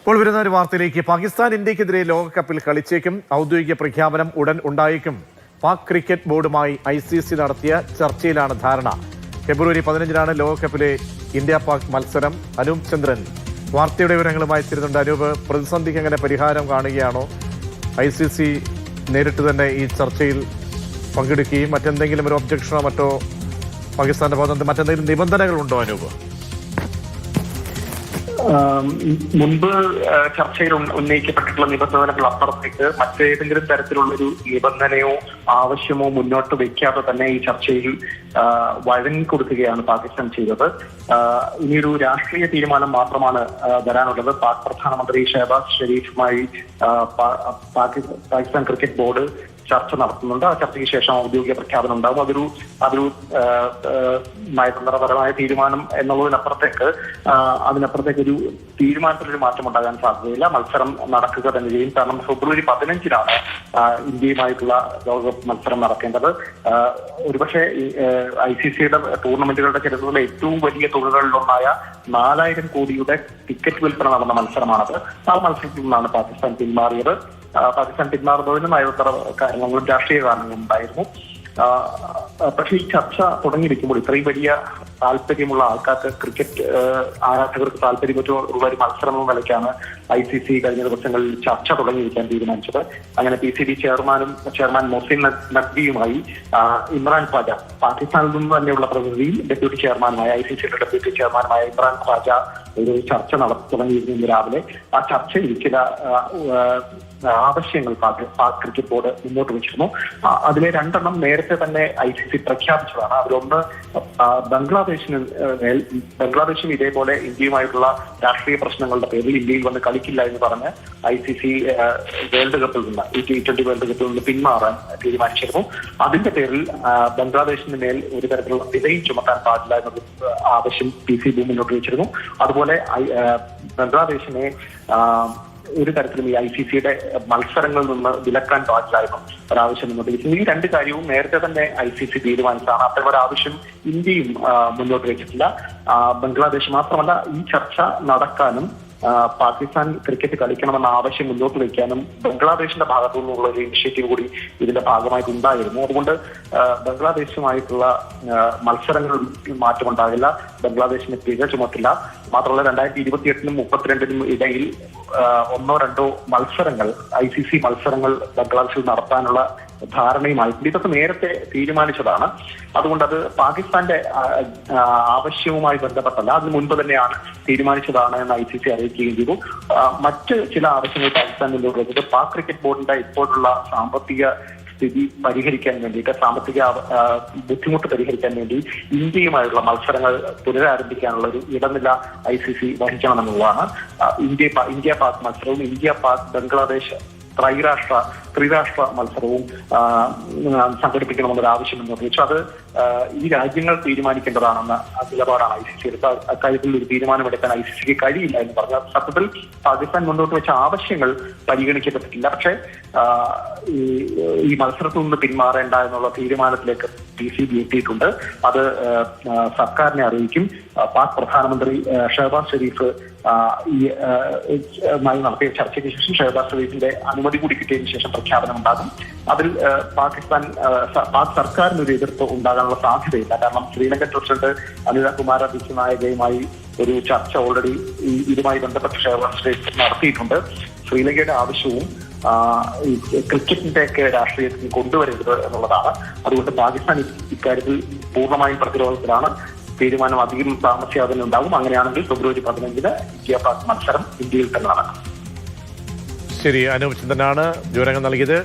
ഇപ്പോൾ വരുന്ന ഒരു വാർത്തയിലേക്ക്. പാകിസ്ഥാൻ ഇന്ത്യക്കെതിരെ ലോകകപ്പിൽ കളിച്ചേക്കും. ഔദ്യോഗിക പ്രഖ്യാപനം ഉടൻ ഉണ്ടായേക്കും. പാക് ക്രിക്കറ്റ് ബോർഡുമായി ICC നടത്തിയ ചർച്ചയിലാണ് ധാരണ. ഫെബ്രുവരി 15-നാണ് ലോകകപ്പിലെ ഇന്ത്യ പാക് മത്സരം. അനൂപ് ചന്ദ്രൻ വാർത്തയുടെ വിവരങ്ങളുമായി എത്തിയിരുന്നുണ്ട്. അനൂപ്, പ്രതിസന്ധിക്ക് എങ്ങനെ പരിഹാരം കാണുകയാണോ? ICC നേരിട്ട് തന്നെ ഈ ചർച്ചയിൽ പങ്കെടുക്കുകയും മറ്റെന്തെങ്കിലും ഒരു ഒബ്ജക്ഷനോ മറ്റോ പാകിസ്ഥാന്റെ ഭാഗത്ത് മറ്റെന്തെങ്കിലും നിബന്ധനകളുണ്ടോ അനൂപ്? മുൻപ് ചർച്ചയിൽ ഉന്നയിക്കപ്പെട്ടിട്ടുള്ള നിബന്ധനകൾ അപ്പുറത്തേക്ക് മറ്റേതെങ്കിലും തരത്തിലുള്ളൊരു നിബന്ധനയോ ആവശ്യമോ മുന്നോട്ട് വെക്കാതെ തന്നെ ഈ ചർച്ചയിൽ വഴങ്ങിക്കൊടുക്കുകയാണ് പാകിസ്ഥാൻ ചെയ്തത്. ഇനിയൊരു രാഷ്ട്രീയ തീരുമാനം മാത്രമാണ് വരാനുള്ളത്. പാക് പ്രധാനമന്ത്രി ഷഹബാസ് ഷെരീഫുമായി പാകിസ്ഥാൻ ക്രിക്കറ്റ് ബോർഡ് ചർച്ച നടത്തുന്നുണ്ട്. ആ ചർച്ചയ്ക്ക് ശേഷം ഔദ്യോഗിക പ്രഖ്യാപനം ഉണ്ടാകും. അതൊരു നയതന്ത്രപരമായ തീരുമാനം എന്നുള്ളതിനപ്പുറത്തേക്ക് ഒരു തീരുമാനത്തിലൊരു മാറ്റം ഉണ്ടാകാൻ സാധ്യതയില്ല. മത്സരം നടക്കുക തന്നെ ചെയ്യും. കാരണം ഫെബ്രുവരി 15-നാണ് ഇന്ത്യയുമായിട്ടുള്ള ലോകകപ്പ് മത്സരം നടക്കേണ്ടത്. ഒരുപക്ഷെ ICCയുടെ ടൂർണമെന്റുകളുടെ ചരിത്രത്തിലെ ഏറ്റവും വലിയ തുകകളിലൊന്നായ 4000 കോടിയുടെ ടിക്കറ്റ് വിൽപ്പന നടന്ന മത്സരമാണത്. ആ മത്സരത്തിൽ നിന്നാണ് പാകിസ്ഥാൻ പിന്മാറിയത്. പാകിസ്ഥാൻ പിന്മാറുന്നതിന് നയതന്ത്ര കാരണങ്ങളും രാഷ്ട്രീയ കാരണങ്ങളും ഉണ്ടായിരുന്നു. പക്ഷേ ഈ ചർച്ച തുടങ്ങിയിരിക്കുമ്പോൾ ഇത്രയും വലിയ താല്പര്യമുള്ള ആൾക്കാർക്ക്, ക്രിക്കറ്റ് ആരാധകർക്ക് താല്പര്യമുള്ള ഒരു മത്സരം എന്ന നിലയ്ക്കാണ് ICC കഴിഞ്ഞ ദിവസങ്ങളിൽ ചർച്ച തുടങ്ങിയിരിക്കാൻ തീരുമാനിച്ചത്. അങ്ങനെ PCB ചെയർമാൻ മൊഹസിൻ നഖ്വിയുമായി ഇമ്രാൻ ഖ്വാജ, പാകിസ്ഥാനിൽ നിന്ന് തന്നെയുള്ള പ്രതിനിധിയും ഡെപ്യൂട്ടി ചെയർമാനുമായ ICCയുടെ ഡെപ്യൂട്ടി ചെയർമാനുമായ ഇമ്രാൻ ഖ്വാജ ഒരു ചർച്ച തുടങ്ങിയിരുന്നു രാവിലെ. ആ ചർച്ചയിൽ ചില ആവശ്യങ്ങൾ പാക് ക്രിക്കറ്റ് ബോർഡ് മുന്നോട്ട് വെച്ചിരുന്നു. അതിലെ 2 നേരത്തെ തന്നെ ICC പ്രഖ്യാപിച്ചതാണ്. അതിലൊന്ന് ബംഗ്ലാദേശും ഇതേപോലെ ഇന്ത്യയുമായിട്ടുള്ള രാഷ്ട്രീയ പ്രശ്നങ്ങളുടെ പേരിൽ ഇന്ത്യയിൽ വന്ന് കളിക്കില്ല എന്ന് പറഞ്ഞ് ICC വേൾഡ് കപ്പിൽ നിന്ന് T20 വേൾഡ് കപ്പിൽ നിന്ന് പിന്മാറാൻ തീരുമാനിച്ചിരുന്നു. അതിന്റെ പേരിൽ ബംഗ്ലാദേശിന് മേൽ ഒരു തരത്തിലുള്ള വിലയും ചുമത്താൻ പാടില്ല എന്നൊരു ആവശ്യം PCB മുന്നോട്ട് വെച്ചിരുന്നു. അതുപോലെ ബംഗ്ലാദേശിനെ ഒരു തരത്തിലും ഈ ICCയുടെ മത്സരങ്ങളിൽ നിന്ന് വിലക്കാൻ പാടില്ലായിരുന്നു ഒരാവശ്യം മുന്നോട്ട് വെച്ചിരുന്നു. ഈ 2 കാര്യവും നേരത്തെ തന്നെ ICC തീരുമാനിച്ചതാണ്. അത്തരം ഒരാവശ്യം ഇന്ത്യയും മുന്നോട്ട് വെച്ചിട്ടില്ല. ബംഗ്ലാദേശ് മാത്രമല്ല, ഈ ചർച്ച നടക്കാനും പാകിസ്ഥാൻ ക്രിക്കറ്റ് കളിക്കണമെന്ന ആവശ്യം മുന്നോട്ട് വയ്ക്കാനും ബംഗ്ലാദേശിന്റെ ഭാഗത്തു നിന്നുള്ള ഒരു ഇനിഷ്യേറ്റീവ് കൂടി ഇതിന്റെ ഭാഗമായിട്ട് ഉണ്ടായിരുന്നു. അതുകൊണ്ട് ബംഗ്ലാദേശുമായിട്ടുള്ള മത്സരങ്ങളിൽ മാറ്റമുണ്ടാകില്ല. ബംഗ്ലാദേശിന് പിഴ ചുമത്തില്ല. മാത്രമല്ല 2028-നും 32-നും ഇടയിൽ 1-2 മത്സരങ്ങൾ ICC മത്സരങ്ങൾ ബംഗ്ലാദേശിൽ നടത്താനുള്ള ധാരണയുമായിട്ടുണ്ട്. ഇതൊക്കെ നേരത്തെ തീരുമാനിച്ചതാണ്. അതുകൊണ്ട് അത് പാകിസ്ഥാന്റെ ആവശ്യവുമായി ബന്ധപ്പെട്ടല്ല, അതിന് മുൻപ് തന്നെയാണ് തീരുമാനിച്ചതാണ് എന്ന് ICC അറിയിക്കുകയും ചെയ്തു. മറ്റ് ചില ആവശ്യങ്ങൾ പാകിസ്ഥാൻ മുന്നോട്ട് വെച്ചത് പാക് ക്രിക്കറ്റ് ബോർഡിന്റെ ഇപ്പോഴുള്ള സാമ്പത്തിക സ്ഥിതി പരിഹരിക്കാൻ വേണ്ടിയിട്ട്, സാമ്പത്തിക ബുദ്ധിമുട്ട് പരിഹരിക്കാൻ വേണ്ടി ഇന്ത്യയുമായുള്ള മത്സരങ്ങൾ പുനരാരംഭിക്കാനുള്ള ഒരു ഇടനില ICC വഹിക്കണമെന്നുള്ളതാണ്. ഇന്ത്യ പാക് മത്സരവും ഇന്ത്യ പാക് ബംഗ്ലാദേശ് ത്രിരാഷ്ട്ര മത്സരവും സംഘടിപ്പിക്കണമെന്നൊരു ആവശ്യം മുന്നോട്ട് വെച്ചു. അത് ഈ രാജ്യങ്ങൾ തീരുമാനിക്കേണ്ടതാണെന്ന നിലപാടാണ് ICC എടുത്ത. അക്കാര്യത്തിൽ ഒരു തീരുമാനമെടുക്കാൻ ICCക്ക് കഴിയില്ല എന്ന് പറഞ്ഞ സത്യത്തിൽ പാകിസ്ഥാൻ മുന്നോട്ട് വെച്ച ആവശ്യങ്ങൾ പരിഗണിക്കപ്പെട്ടിട്ടില്ല. പക്ഷേ ഈ മത്സരത്തിൽ നിന്ന് പിന്മാറേണ്ട എന്നുള്ള തീരുമാനത്തിലേക്ക് PCB എത്തിയിട്ടുണ്ട്. അത് സർക്കാരിനെ അറിയിക്കും. പാക് പ്രധാനമന്ത്രി ഷഹബാസ് ഷെരീഫ് നടത്തിയ ചർച്ചയ്ക്ക് ശേഷം ഷഹബാസ് ഷെരീഫിന്റെ അനുമതി കൂടി കിട്ടിയതിനു ശേഷം പ്രഖ്യാപനം ഉണ്ടാകും. അതിൽ പാക് സർക്കാരിനൊരു എതിർപ്പ് ഉണ്ടാകാനുള്ള സാധ്യതയില്ല. കാരണം ശ്രീലങ്കൻ പ്രസിഡന്റ് അനിൽ കുമാര ദിസ്നായകയുമായി ഒരു ചർച്ച ഓൾറെഡി ഇതുമായി ബന്ധപ്പെട്ട് ഷഹബാസ് ഷെരീഫ് നടത്തിയിട്ടുണ്ട്. ശ്രീലങ്കയുടെ ആവശ്യവും ക്രിക്കറ്റിന്റെ ഒക്കെ രാഷ്ട്രീയത്തിൽ കൊണ്ടുവരരുത് എന്നുള്ളതാണ്. അതുകൊണ്ട് പാകിസ്ഥാൻ ഇക്കാര്യത്തിൽ പൂർണ്ണമായും പ്രതിരോധത്തിലാണ്. തീരുമാനം അധികം താമസിയാതെ തന്നെ ഉണ്ടാകും. അങ്ങനെയാണെങ്കിൽ ഫെബ്രുവരി 15-ന് ഇന്ത്യ പാക് മത്സരം ഇന്ത്യയിൽ തന്നെ നടക്കും. ശരി, അനൂപ് ചന്ദ്രനാണ് വിവരങ്ങൾ നൽകിയത്.